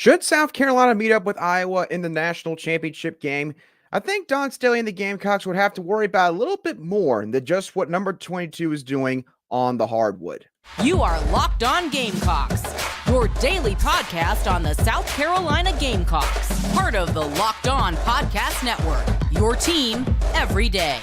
Should South Carolina meet up with Iowa in the national championship game? I think Dawn Staley and the Gamecocks would have to worry about a little bit more than just what number 22 is doing on the hardwood. You are Locked On Gamecocks, your daily podcast on the South Carolina Gamecocks, part of the Locked On Podcast Network, your team every day.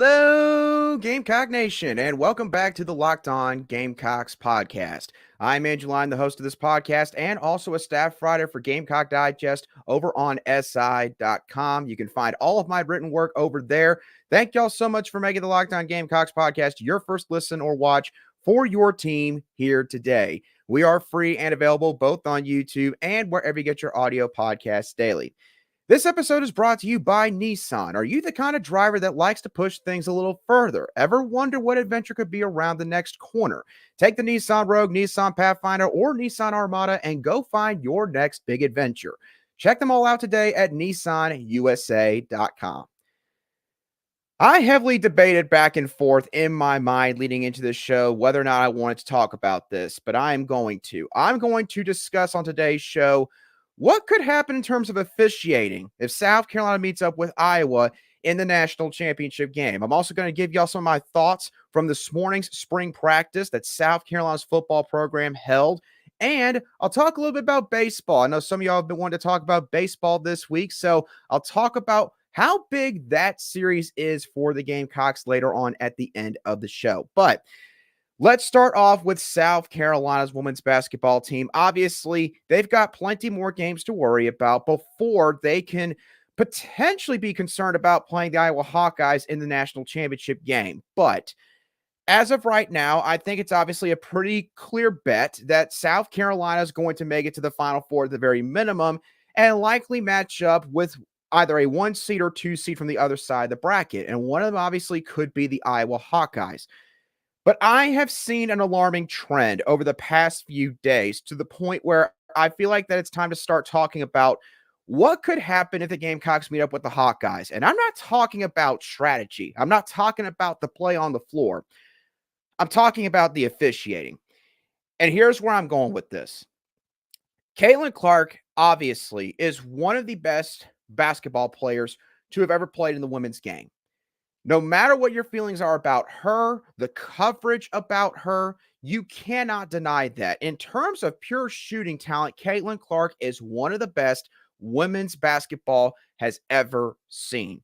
Hello, Gamecock Nation, and welcome back to the Locked On Gamecocks podcast. I'm Angeline, the host of this podcast, and also a staff writer for Gamecock Digest over on SI.com. You can find all of my written work over there. Thank y'all so much for making the Locked On Gamecocks podcast your first listen or watch for your team here today. We are free and available both on YouTube and wherever you get your audio podcasts daily. This episode is brought to you by Nissan. Are you the kind of driver that likes to push things a little further? Ever wonder what adventure could be around the next corner? Take the Nissan Rogue, Nissan Pathfinder, or Nissan Armada and go find your next big adventure. Check them all out today at nissanusa.com. I heavily debated back and forth in my mind leading into this show whether or not I wanted to talk about this, but I am going to. I'm going to discuss on today's show what could happen in terms of officiating if South Carolina meets up with Iowa in the national championship game. I'm also going to give y'all some of my thoughts from this morning's spring practice that South Carolina's football program held. And I'll talk a little bit about baseball. I know some of y'all have been wanting to talk about baseball this week, so I'll talk about how big that series is for the Gamecocks later on at the end of the show. But let's start off with South Carolina's women's basketball team. Obviously, they've got plenty more games to worry about before they can potentially be concerned about playing the Iowa Hawkeyes in the national championship game. But as of right now, I think it's obviously a pretty clear bet that South Carolina is going to make it to the Final Four at the very minimum and likely match up with either a 1 seed or 2 seed from the other side of the bracket. And one of them obviously could be the Iowa Hawkeyes. But I have seen an alarming trend over the past few days to the point where I feel like that it's time to start talking about what could happen if the Gamecocks meet up with the Hawkeyes. And I'm not talking about strategy. I'm not talking about the play on the floor. I'm talking about the officiating. And here's where I'm going with this. Caitlin Clark, obviously, is one of the best basketball players to have ever played in the women's game. No matter what your feelings are about her, the coverage about her, you cannot deny that. In terms of pure shooting talent, Caitlin Clark is one of the best women's basketball has ever seen.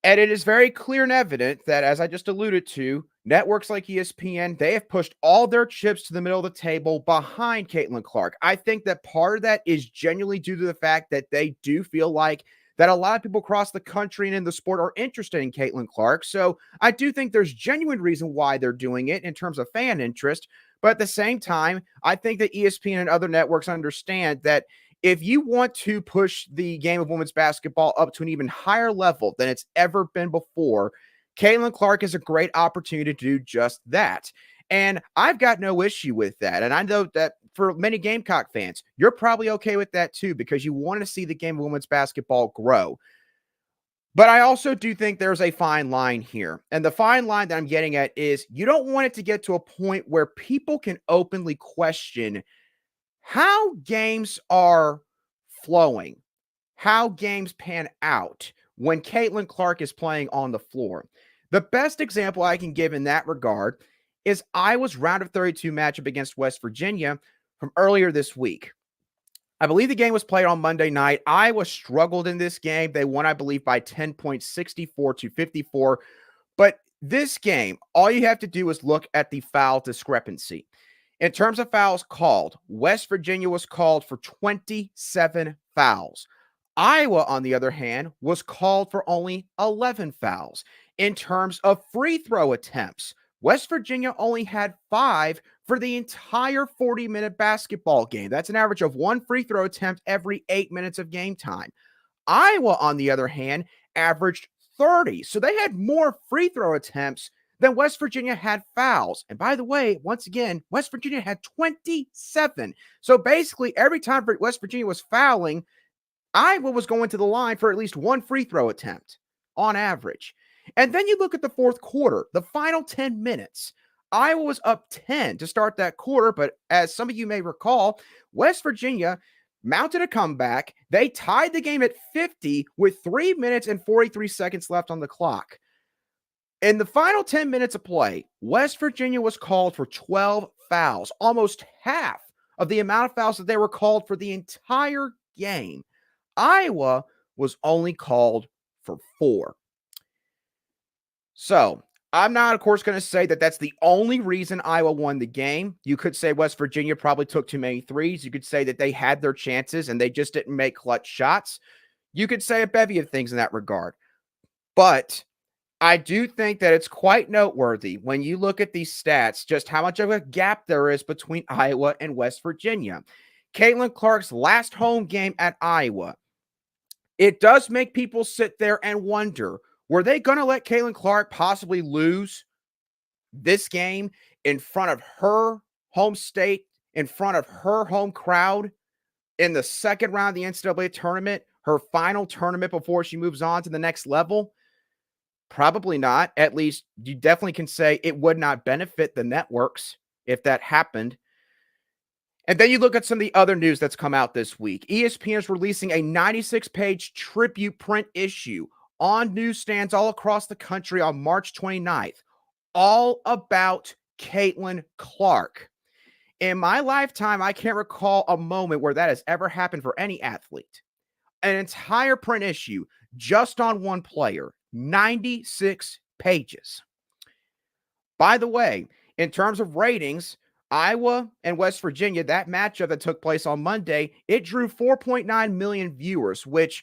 And it is very clear and evident that, as I just alluded to, networks like ESPN, they have pushed all their chips to the middle of the table behind Caitlin Clark. I think that part of that is genuinely due to the fact that they do feel like that a lot of people across the country and in the sport are interested in Caitlin Clark. So I do think there's genuine reason why they're doing it in terms of fan interest. But at the same time, I think that ESPN and other networks understand that if you want to push the game of women's basketball up to an even higher level than it's ever been before, Caitlin Clark is a great opportunity to do just that. And I've got no issue with that. And I know that for many Gamecock fans, you're probably okay with that too, because you want to see the game of women's basketball grow. But I also do think there's a fine line here. And the fine line that I'm getting at is you don't want it to get to a point where people can openly question how games are flowing, how games pan out when Caitlin Clark is playing on the floor. The best example I can give in that regard is Iowa's round of 32 matchup against West Virginia from earlier this week. I believe the game was played on Monday night. Iowa struggled in this game. They won, I believe, by 10 points, 64-54. But this game, all you have to do is look at the foul discrepancy. In terms of fouls called, West Virginia was called for 27 fouls. Iowa, on the other hand, was called for only 11 fouls. In terms of free throw attempts, West Virginia only had 5 for the entire 40-minute basketball game. That's an average of 1 free throw attempt every 8 minutes of game time. Iowa, on the other hand, averaged 30. So they had more free throw attempts than West Virginia had fouls. And by the way, once again, West Virginia had 27. So basically, every time West Virginia was fouling, Iowa was going to the line for at least one free throw attempt on average. And then you look at the fourth quarter, the final 10 minutes. Iowa was up 10 to start that quarter, but as some of you may recall, West Virginia mounted a comeback. They tied the game at 50 with 3 minutes and 43 seconds left on the clock. In the final 10 minutes of play, West Virginia was called for 12 fouls, almost half of the amount of fouls that they were called for the entire game. Iowa was only called for 4. So I'm not, of course, going to say that that's the only reason Iowa won the game. You could say West Virginia probably took too many threes. You could say that they had their chances and they just didn't make clutch shots. You could say a bevy of things in that regard. But I do think that it's quite noteworthy when you look at these stats, just how much of a gap there is between Iowa and West Virginia. Caitlin Clark's last home game at Iowa, it does make people sit there and wonder, were they going to let Caitlin Clark possibly lose this game in front of her home state, in front of her home crowd in the second round of the NCAA tournament, her final tournament before she moves on to the next level? Probably not. At least you definitely can say it would not benefit the networks if that happened. And then you look at some of the other news that's come out this week. ESPN is releasing a 96-page tribute print issue on newsstands all across the country on March 29th, all about Caitlin Clark. In my lifetime, I can't recall a moment where that has ever happened for any athlete. An entire print issue just on one player, 96 pages. By the way, in terms of ratings, Iowa and West Virginia, that matchup that took place on Monday, it drew 4.9 million viewers, which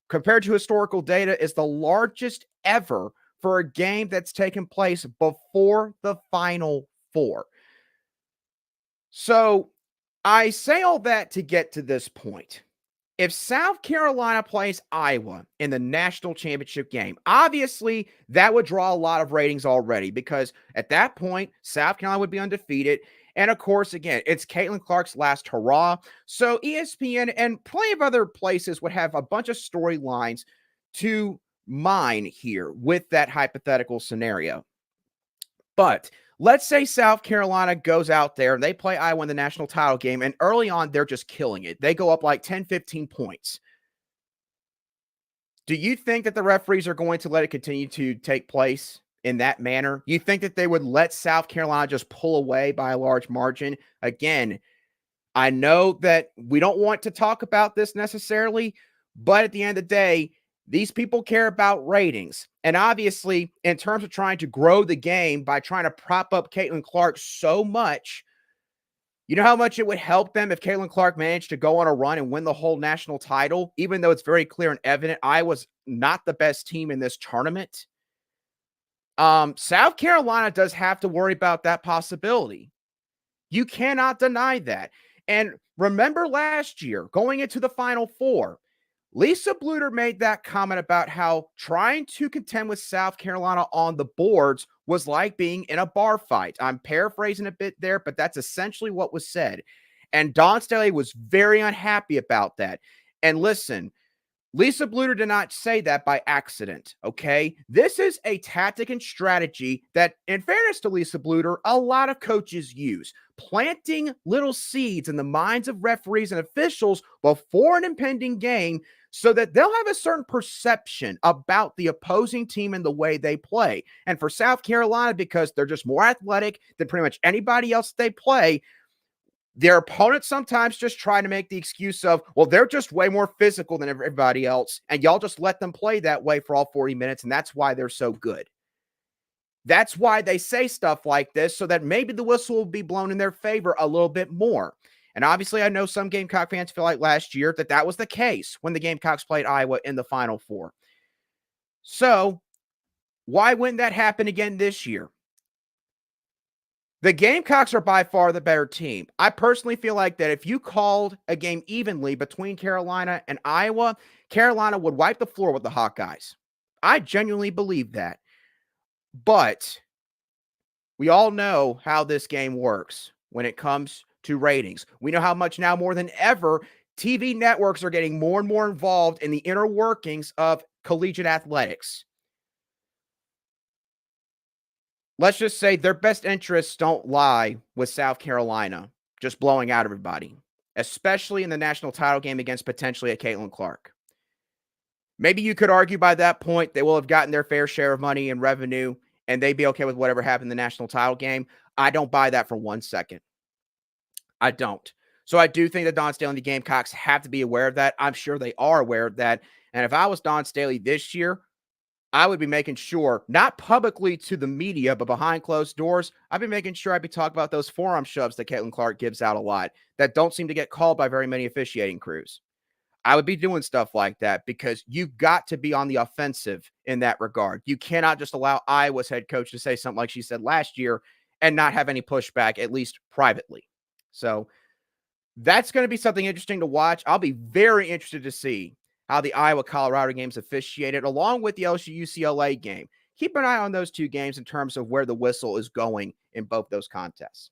compared to historical data is the largest ever for a game that's taken place before the Final Four. So I say all that to get to this point. If South Carolina plays Iowa in the national championship game, obviously that would draw a lot of ratings already because at that point, South Carolina would be undefeated. And of course, again, it's Caitlin Clark's last hurrah. So ESPN and plenty of other places would have a bunch of storylines to mine here with that hypothetical scenario. But let's say South Carolina goes out there and they play Iowa in the national title game, and early on, they're just killing it. They go up like 10, 15 points. Do you think that the referees are going to let it continue to take place in that manner? You think that they would let South Carolina just pull away by a large margin? Again, I know that we don't want to talk about this necessarily, but at the end of the day, these people care about ratings. And obviously, in terms of trying to grow the game by trying to prop up Caitlin Clark so much, you know how much it would help them if Caitlin Clark managed to go on a run and win the whole national title, even though it's very clear and evident Iowa's not the best team in this tournament? South Carolina does have to worry about that possibility. You cannot deny that. And remember last year, going into the Final Four, Lisa Bluder made that comment about how trying to contend with South Carolina on the boards was like being in a bar fight. I'm paraphrasing a bit there, but that's essentially what was said. And Dawn Staley was very unhappy about that. And listen, Lisa Bluder did not say that by accident, okay? This is a tactic and strategy that, in fairness to Lisa Bluder, a lot of coaches use. Planting little seeds in the minds of referees and officials before an impending game so that they'll have a certain perception about the opposing team and the way they play. And for South Carolina, because they're just more athletic than pretty much anybody else they play, their opponents sometimes just try to make the excuse of, well, they're just way more physical than everybody else, and y'all just let them play that way for all 40 minutes, and that's why they're so good. That's why they say stuff like this, so that maybe the whistle will be blown in their favor a little bit more. And obviously, I know some Gamecock fans feel like last year that was the case when the Gamecocks played Iowa in the Final Four. So, why wouldn't that happen again this year? The Gamecocks are by far the better team. I personally feel like that if you called a game evenly between Carolina and Iowa, Carolina would wipe the floor with the Hawkeyes. I genuinely believe that. But we all know how this game works when it comes to ratings. We know how much now more than ever TV networks are getting more and more involved in the inner workings of collegiate athletics. Let's just say their best interests don't lie with South Carolina just blowing out everybody, especially in the national title game against potentially a Caitlin Clark. Maybe you could argue by that point they will have gotten their fair share of money and revenue, and they'd be okay with whatever happened in the national title game. I don't buy that for 1 second. I don't. So I do think that Dawn Staley and the Gamecocks have to be aware of that. I'm sure they are aware of that. And if I was Dawn Staley this year, I would be making sure, not publicly to the media, but behind closed doors, I'd be making sure I'd be talking about those forearm shoves that Caitlin Clark gives out a lot that don't seem to get called by very many officiating crews. I would be doing stuff like that because you've got to be on the offensive in that regard. You cannot just allow Iowa's head coach to say something like she said last year and not have any pushback, at least privately. So that's going to be something interesting to watch. I'll be very interested to see how the Iowa-Colorado game's officiated, along with the LSU-UCLA game. Keep an eye on those two games in terms of where the whistle is going in both those contests.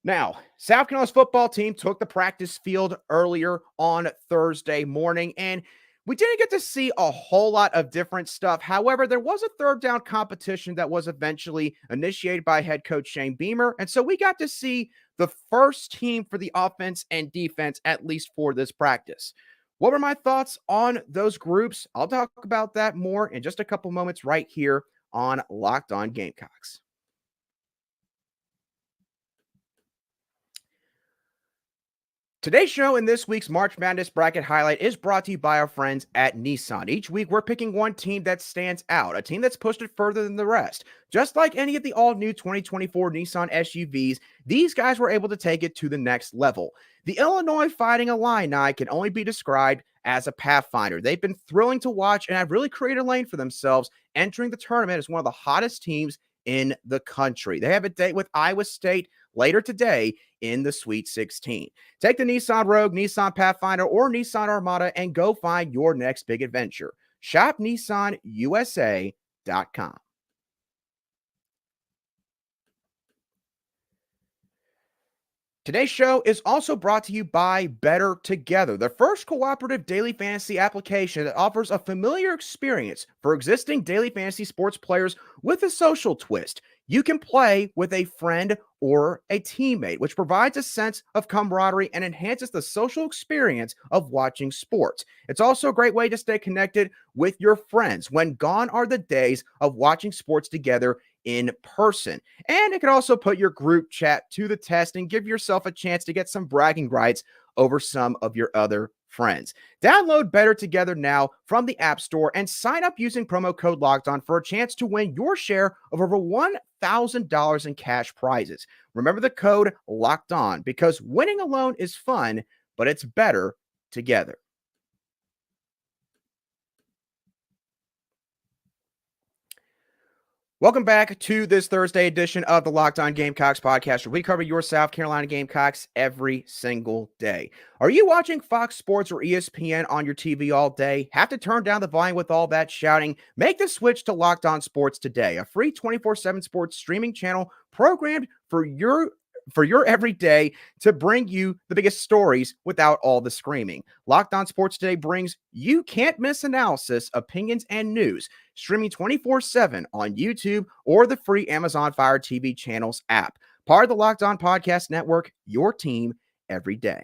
Now, South Carolina's football team took the practice field earlier on Thursday morning, and we didn't get to see a whole lot of different stuff. However, there was a third down competition that was eventually initiated by head coach Shane Beamer, and so we got to see the first team for the offense and defense, at least for this practice. What were my thoughts on those groups? I'll talk about that more in just a couple moments right here on Locked On Gamecocks. Today's show and this week's March Madness bracket highlight is brought to you by our friends at Nissan. Each week, we're picking one team that stands out, a team that's pushed it further than the rest. Just like any of the all-new 2024 Nissan SUVs, these guys were able to take it to the next level. The Illinois Fighting Illini can only be described as a pathfinder. They've been thrilling to watch and have really created a lane for themselves, entering the tournament as one of the hottest teams in the country. They have a date with Iowa State later today in the Sweet 16. Take the Nissan Rogue, Nissan Pathfinder, or Nissan Armada and go find your next big adventure. Shop NissanUSA.com. Today's show is also brought to you by Better Together, the first cooperative daily fantasy application that offers a familiar experience for existing daily fantasy sports players with a social twist. You can play with a friend or a teammate, which provides a sense of camaraderie and enhances the social experience of watching sports. It's also a great way to stay connected with your friends when gone are the days of watching sports together in person. And it can also put your group chat to the test and give yourself a chance to get some bragging rights over some of your other friends. Download Better Together now from the App Store and sign up using promo code LOCKEDON for a chance to win your share of over $1,000 in cash prizes. Remember the code LOCKEDON because winning alone is fun, but it's better together. Welcome back to this Thursday edition of the Locked On Gamecocks podcast, where we cover your South Carolina Gamecocks every single day. Are you watching Fox Sports or ESPN on your TV all day? Have to turn down the volume with all that shouting? Make the switch to Locked On Sports today, a free 24/7 sports streaming channel programmed for your every day to bring you the biggest stories without all the screaming. Locked On Sports Today brings you can't miss analysis, opinions, and news, streaming 24/7 on YouTube or the free Amazon Fire TV channels app. Part of the Locked On Podcast Network, your team every day.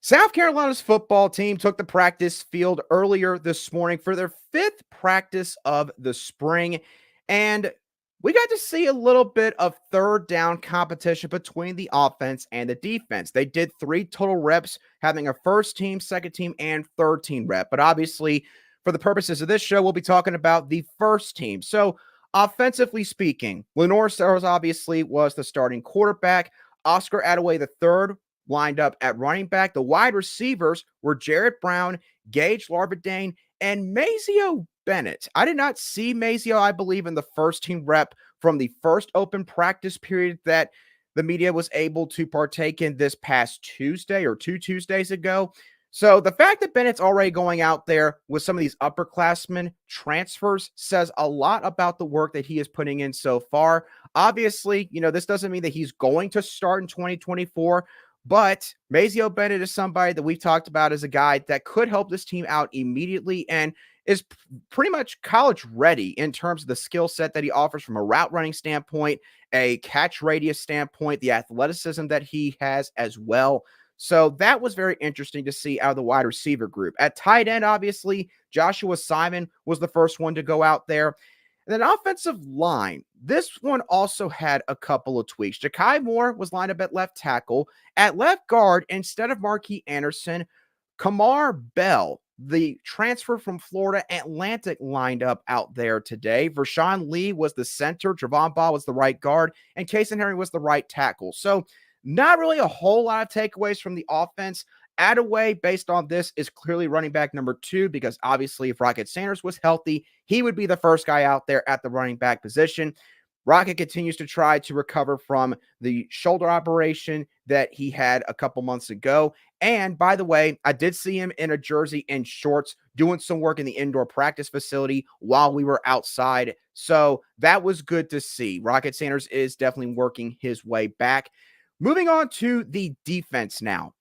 South Carolina's football team took the practice field earlier this morning for their fifth practice of the spring, and we got to see a little bit of third down competition between the offense and the defense. They did 3 total reps, having a first team, second team, and third team rep. But obviously, for the purposes of this show, we'll be talking about the first team. So offensively speaking, Lenore Stars obviously was the starting quarterback. Oscar Attaway III lined up at running back. The wide receivers were Jarrett Brown, Gage Larvadane, and Mazio Bennett. I did not see Mazio, I believe, in the first team rep from the first open practice period that the media was able to partake in this past Tuesday or 2 Tuesdays ago. So the fact that Bennett's already going out there with some of these upperclassmen transfers says a lot about the work that he is putting in so far. Obviously, this doesn't mean that he's going to start in 2024, But Mazeo Bennett is somebody that we've talked about as a guy that could help this team out immediately and is pretty much college ready in terms of the skill set that he offers from a route running standpoint, a catch radius standpoint, the athleticism that he has as well. So that was very interesting to see out of the wide receiver group. At tight end, obviously, Joshua Simon was the first one to go out there. And then offensive line, this one also had a couple of tweaks. Ja'Kai Moore was lined up at left tackle. At left guard, instead of Marquis Anderson, Kamar Bell, the transfer from Florida Atlantic, lined up out there today. Vershawn Lee was the center. Javon Baugh was the right guard. And Kason Henry was the right tackle. So not really a whole lot of takeaways from the offense. Attaway, based on this, is clearly running back number 2 because obviously if Rocket Sanders was healthy, he would be the first guy out there at the running back position. Rocket continues to try to recover from the shoulder operation that he had a couple months ago. And by the way, I did see him in a jersey and shorts doing some work in the indoor practice facility while we were outside. So that was good to see. Rocket Sanders is definitely working his way back. Moving on to the defense now.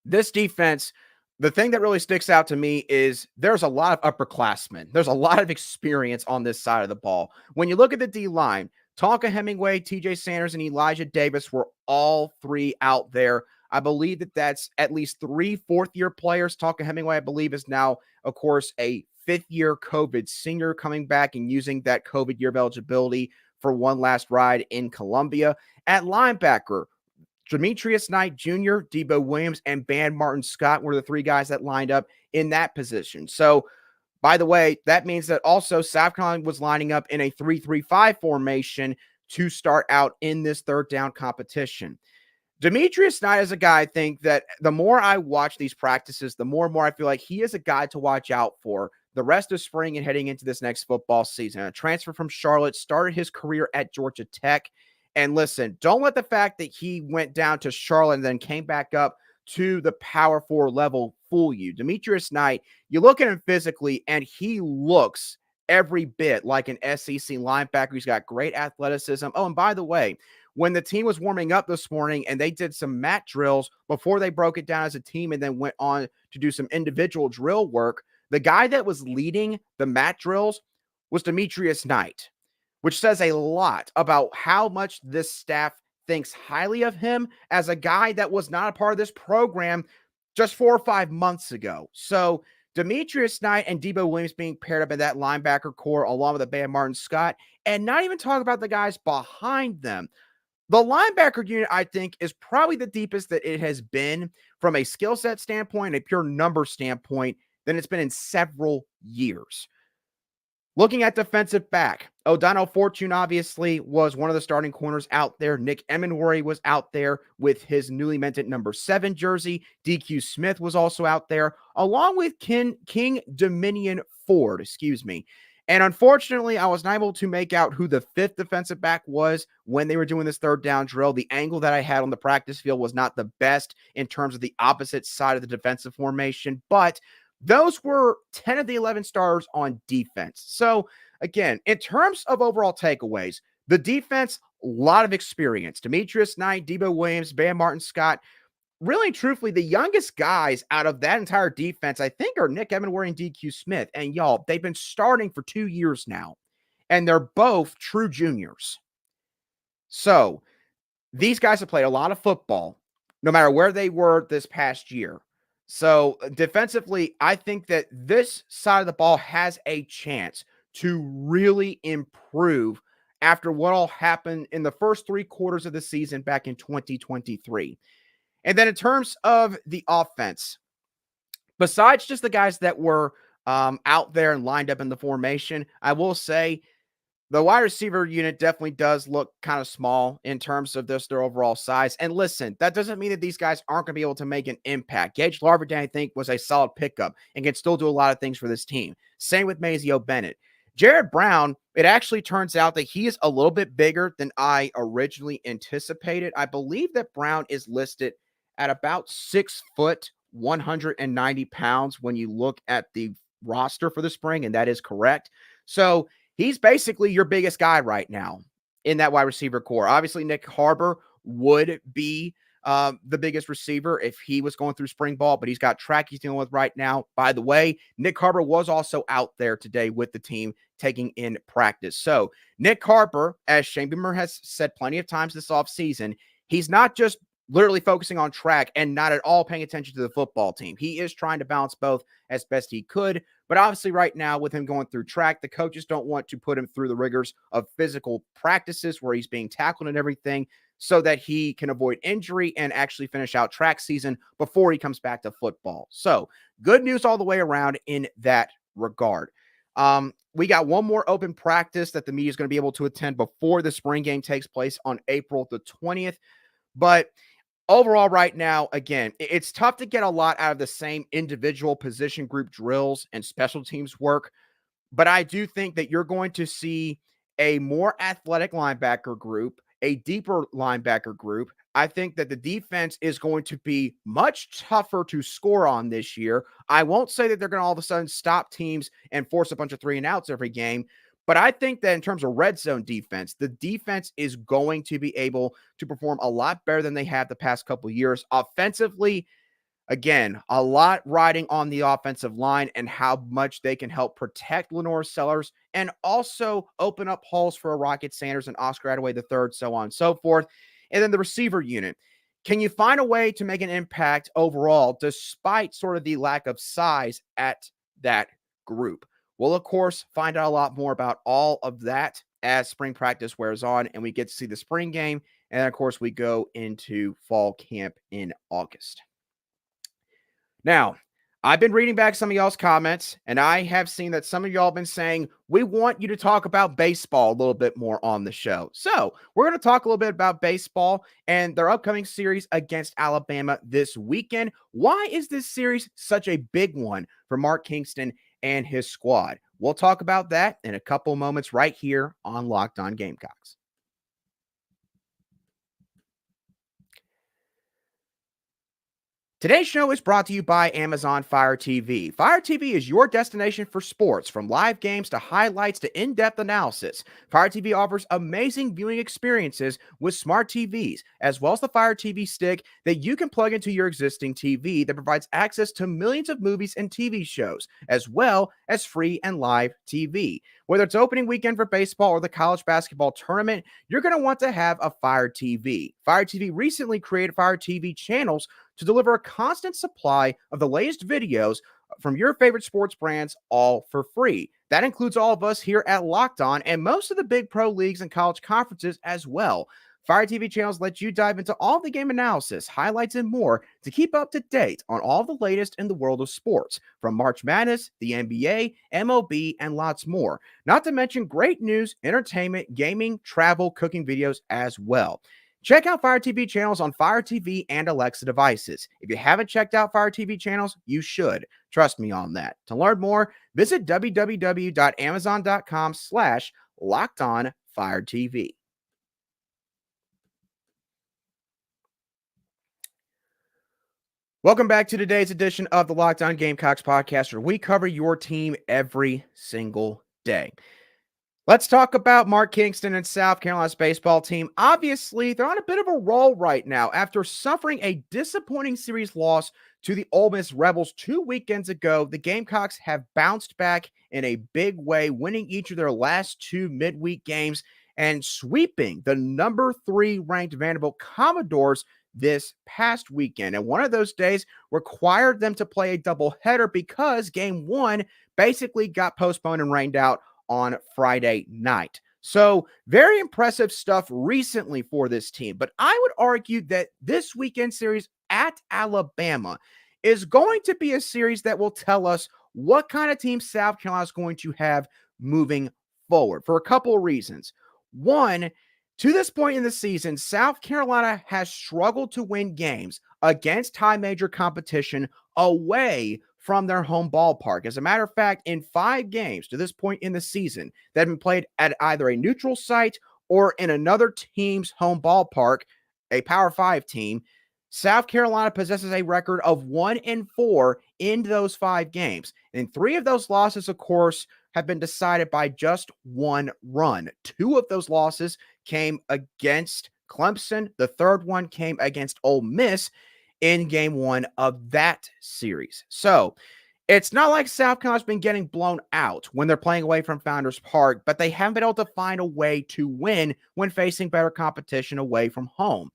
This defense, the thing that really sticks out to me is there's a lot of upperclassmen. There's a lot of experience on this side of the ball. When you look at the D-line, Tonka Hemingway, TJ Sanders, and Elijah Davis were all 3 out there. I believe that that's at least 3 fourth-year players. Tonka Hemingway, I believe, is now, of course, a fifth-year COVID senior coming back and using that COVID year of eligibility for one last ride in Columbia. At linebacker, Demetrius Knight Jr., Debo Williams, and Ban Martin Scott were the 3 guys that lined up in that position. So, by the way, that means that also South Carolina was lining up in a 3-3-5 formation to start out in this third down competition. Demetrius Knight is a guy, I think, that the more I watch these practices, the more and more I feel like he is a guy to watch out for the rest of spring and heading into this next football season. A transfer from Charlotte, started his career at Georgia Tech. And listen, don't let the fact that he went down to Charlotte and then came back up to the Power 4 level fool you. Demetrius Knight, you look at him physically, and he looks every bit like an SEC linebacker. He's got great athleticism. Oh, and by the way, when the team was warming up this morning and they did some mat drills before they broke it down as a team and then went on to do some individual drill work, the guy that was leading the mat drills was Demetrius Knight, which says a lot about how much this staff thinks highly of him as a guy that was not a part of this program just 4 or 5 months ago. So Demetrius Knight and Debo Williams being paired up in that linebacker core along with the Ban Martin Scott, and not even talk about the guys behind them. The linebacker unit, I think, is probably the deepest that it has been from a skill set standpoint, a pure number standpoint, than it's been in several years. Looking at defensive back, O'Donnell Fortune obviously was one of the starting corners out there. Nick Emenwari was out there with his newly minted number 7 jersey. DQ Smith was also out there, along with King Dominion Ford, And unfortunately, I was not able to make out who the 5th defensive back was when they were doing this third down drill. The angle that I had on the practice field was not the best in terms of the opposite side of the defensive formation, but those were 10 of the 11 starters on defense. So, again, in terms of overall takeaways, the defense, a lot of experience. Demetrius Knight, Debo Williams, Ban Martin Scott. Really, truthfully, the youngest guys out of that entire defense, I think, are Nick Emenwari and DQ Smith. And y'all, they've been starting for 2 years now, and they're both true juniors. So, these guys have played a lot of football, no matter where they were this past year. So defensively, I think that this side of the ball has a chance to really improve after what all happened in the first 3 quarters of the season back in 2023. And then in terms of the offense, besides just the guys that were out there and lined up in the formation, I will say the wide receiver unit definitely does look kind of small in terms of their overall size. And listen, that doesn't mean that these guys aren't going to be able to make an impact. Gage Larverdin, I think, was a solid pickup and can still do a lot of things for this team. Same with Mazeo Bennett. Jared Brown, it actually turns out that he is a little bit bigger than I originally anticipated. I believe that Brown is listed at about 6 foot, 190 pounds when you look at the roster for the spring, and that is correct. So he's basically your biggest guy right now in that wide receiver core. Obviously, Nick Harbor would be the biggest receiver if he was going through spring ball, but he's got track he's dealing with right now. By the way, Nick Harper was also out there today with the team taking in practice. So Nick Harper, as Shane Beamer has said plenty of times this offseason, he's not just literally focusing on track and not at all paying attention to the football team. He is trying to balance both as best he could. But obviously right now with him going through track, the coaches don't want to put him through the rigors of physical practices where he's being tackled and everything so that he can avoid injury and actually finish out track season before he comes back to football. So good news all the way around in that regard. We got one more open practice that the media is going to be able to attend before the spring game takes place on April the 20th. But overall, right now, again, it's tough to get a lot out of the same individual position group drills and special teams work. But I do think that you're going to see a more athletic linebacker group, a deeper linebacker group. I think that the defense is going to be much tougher to score on this year. I won't say that they're going to all of a sudden stop teams and force a bunch of 3-and-outs every game. But I think that in terms of red zone defense, the defense is going to be able to perform a lot better than they have the past couple of years. Offensively, again, a lot riding on the offensive line and how much they can help protect Lenore Sellers and also open up holes for a Rocket Sanders and Oscar Attaway III, so on and so forth. And then the receiver unit. Can you find a way to make an impact overall despite sort of the lack of size at that group? We'll, of course, find out a lot more about all of that as spring practice wears on and we get to see the spring game. And, of course, we go into fall camp in August. Now, I've been reading back some of y'all's comments, and I have seen that some of y'all have been saying, we want you to talk about baseball a little bit more on the show. So we're going to talk a little bit about baseball and their upcoming series against Alabama this weekend. Why is this series such a big one for Mark Kingston and his squad? We'll talk about that in a couple moments right here on Locked On Gamecocks. Today's show is brought to you by Amazon Fire TV. Fire TV is your destination for sports, from live games to highlights to in-depth analysis. Fire TV offers amazing viewing experiences with smart TVs, as well as the Fire TV stick that you can plug into your existing TV that provides access to millions of movies and TV shows, as well as free and live TV. Whether it's opening weekend for baseball or the college basketball tournament, you're going to want to have a Fire TV. Fire TV recently created Fire TV channels to deliver a constant supply of the latest videos from your favorite sports brands, all for free. That includes all of us here at Locked On and most of the big pro leagues and college conferences as well. Fire TV channels let you dive into all the game analysis, highlights, and more to keep up to date on all the latest in the world of sports, from March Madness, the NBA, MLB, and lots more. Not to mention great news, entertainment, gaming, travel, cooking videos as well. Check out Fire TV channels on Fire TV and Alexa devices. If you haven't checked out Fire TV channels, you should. Trust me on that. To learn more, visit www.amazon.com/LockedOnFireTV. Welcome back to today's edition of the Locked On Gamecocks podcast, where we cover your team every single day. Let's talk about Mark Kingston and South Carolina's baseball team. Obviously, they're on a bit of a roll right now after suffering a disappointing series loss to the Ole Miss Rebels 2 weekends ago. The Gamecocks have bounced back in a big way, winning each of their last 2 midweek games and sweeping the number 3 ranked Vanderbilt Commodores this past weekend. And one of those days required them to play a doubleheader because game 1 basically got postponed and rained out on Friday night. So very impressive stuff recently for this team. But I would argue that this weekend series at Alabama is going to be a series that will tell us what kind of team South Carolina is going to have moving forward for a couple of reasons. One, to this point in the season, South Carolina has struggled to win games against high major competition away from their home ballpark. As a matter of fact, in 5 games to this point in the season that have been played at either a neutral site or in another team's home ballpark, a Power 5 team, South Carolina possesses a record of 1-4 in those 5 games. And 3 of those losses, of course, have been decided by just 1 run. 2 of those losses came against Clemson. The third one came against Ole Miss in game 1 of that series. So it's not like South Carolina's been getting blown out when they're playing away from Founders Park, but they haven't been able to find a way to win when facing better competition away from home.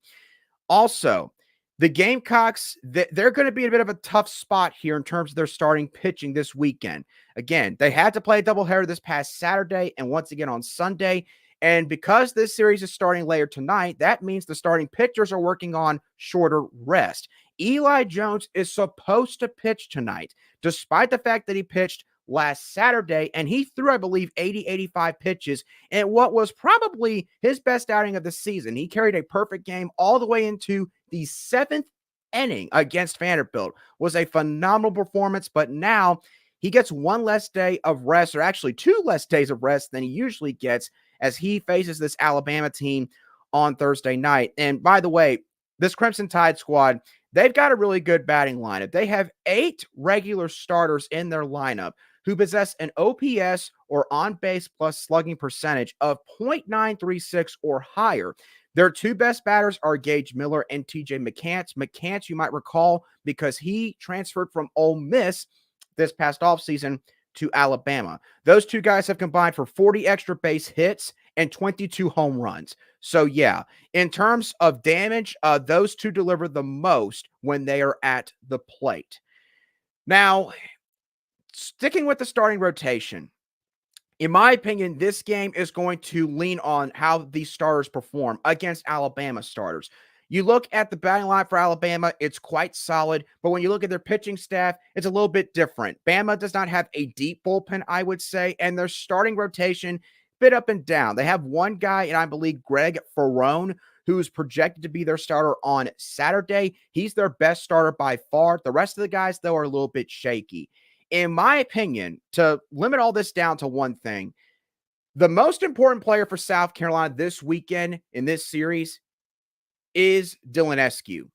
Also, the Gamecocks, they're going to be in a bit of a tough spot here in terms of their starting pitching this weekend. Again, they had to play a doubleheader this past Saturday and once again on Sunday. And because this series is starting later tonight, that means the starting pitchers are working on shorter rest. Eli Jones is supposed to pitch tonight, despite the fact that he pitched last Saturday, and he threw, I believe, 85 pitches in what was probably his best outing of the season. He carried a perfect game all the way into the 7th inning against Vanderbilt. Was a phenomenal performance, but now he gets one less day of rest, or actually 2 less days of rest than he usually gets as he faces this Alabama team on Thursday night. And by the way, this Crimson Tide squad, they've got a really good batting lineup. They have 8 regular starters in their lineup who possess an OPS or on-base plus slugging percentage of .936 or higher. Their 2 best batters are Gage Miller and TJ McCants. McCants, you might recall, because he transferred from Ole Miss this past offseason to Alabama. Those 2 guys have combined for 40 extra base hits and 22 home runs. So yeah, in terms of damage, those 2 deliver the most when they are at the plate. Now, sticking with the starting rotation, in my opinion, this game is going to lean on how these starters perform against Alabama starters. You look at the batting line for Alabama, it's quite solid, but when you look at their pitching staff, it's a little bit different. Bama does not have a deep bullpen, I would say, and their starting rotation, bit up and down. They have one guy, and I believe Greg Ferrone, who's projected to be their starter on Saturday. He's their best starter by far. The rest of the guys, though, are a little bit shaky. In my opinion, to limit all this down to one thing, the most important player for South Carolina this weekend in this series is Dylan Eskew.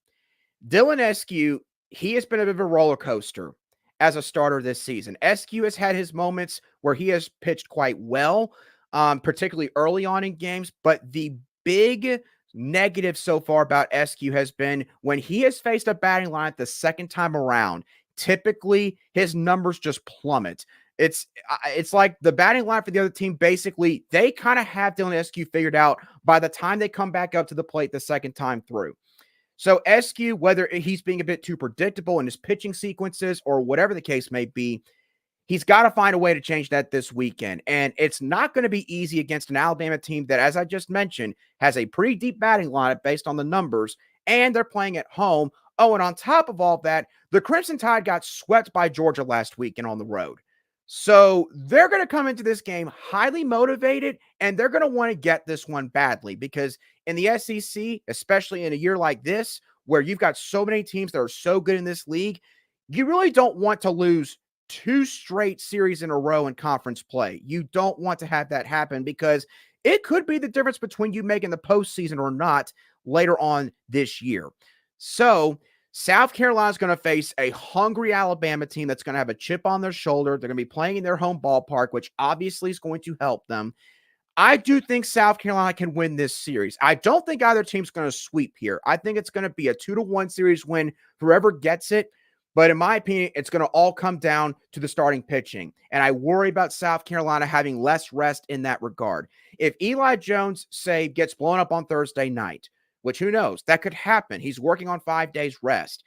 Dylan Eskew, he has been a bit of a roller coaster as a starter this season. Eskew has had his moments where he has pitched quite well, particularly early on in games, but the big negative so far about Eskew has been when he has faced a batting line the second time around. Typically, his numbers just plummet. It's like the batting line for the other team, basically, they kind of have Dylan Eskew figured out by the time they come back up to the plate the second time through. So Eskew, whether he's being a bit too predictable in his pitching sequences or whatever the case may be, he's got to find a way to change that this weekend. And it's not going to be easy against an Alabama team that, as I just mentioned, has a pretty deep batting lineup based on the numbers, and they're playing at home. Oh, and on top of all that, the Crimson Tide got swept by Georgia last week and on the road. So they're going to come into this game highly motivated, and they're going to want to get this one badly because in the SEC, especially in a year like this, where you've got so many teams that are so good in this league, you really don't want to lose 2 straight series in a row in conference play. You don't want to have that happen because it could be the difference between you making the postseason or not later on this year. So South Carolina's going to face a hungry Alabama team that's going to have a chip on their shoulder. They're going to be playing in their home ballpark, which obviously is going to help them. I do think South Carolina can win this series. I don't think either team's going to sweep here. I think it's going to be a 2-1 series win, whoever gets it. But in my opinion, it's going to all come down to the starting pitching. And I worry about South Carolina having less rest in that regard. If Eli Jones, say, gets blown up on Thursday night, which who knows, that could happen. He's working on 5 days rest.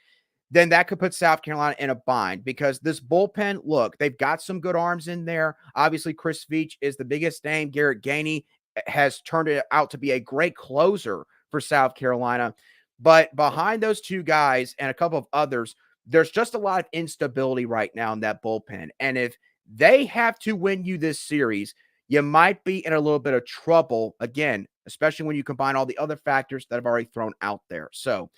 Then that could put South Carolina in a bind because this bullpen, look, they've got some good arms in there. Obviously, Chris Veach is the biggest name. Garrett Gainey has turned it out to be a great closer for South Carolina. But behind those 2 guys and a couple of others, there's just a lot of instability right now in that bullpen. And if they have to win you this series, you might be in a little bit of trouble, again, especially when you combine all the other factors that I've already thrown out there. So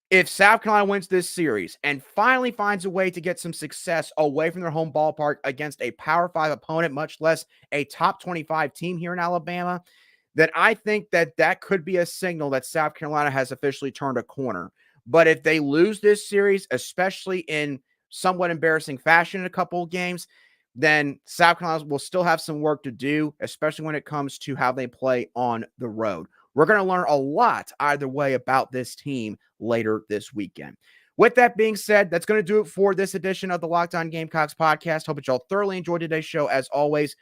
if South Carolina wins this series and finally finds a way to get some success away from their home ballpark against a Power 5 opponent, much less a top 25 team here in Alabama, then I think that that could be a signal that South Carolina has officially turned a corner. But if they lose this series, especially in somewhat embarrassing fashion in a couple of games, then South Carolina will still have some work to do, especially when it comes to how they play on the road. We're going to learn a lot either way about this team later this weekend. With that being said, that's going to do it for this edition of the Locked On Gamecocks podcast. Hope that y'all thoroughly enjoyed today's show. As always,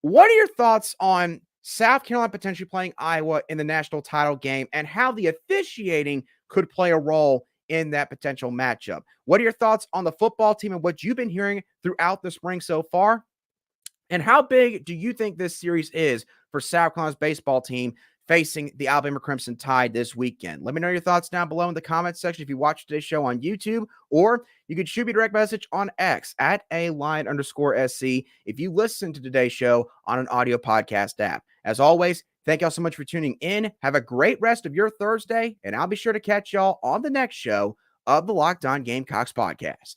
what are your thoughts on South Carolina potentially playing Iowa in the national title game and how the officiating could play a role in that potential matchup? What are your thoughts on the football team and what you've been hearing throughout the spring so far? And how big do you think this series is for South Carolina's baseball team facing the Alabama Crimson Tide this weekend? Let me know your thoughts down below in the comments section if you watch today's show on YouTube, or you could shoot me a direct message on X at @ALion_SC if you listen to today's show on an audio podcast app. As always, thank y'all so much for tuning in. Have a great rest of your Thursday, and I'll be sure to catch y'all on the next show of the Locked On Gamecocks podcast.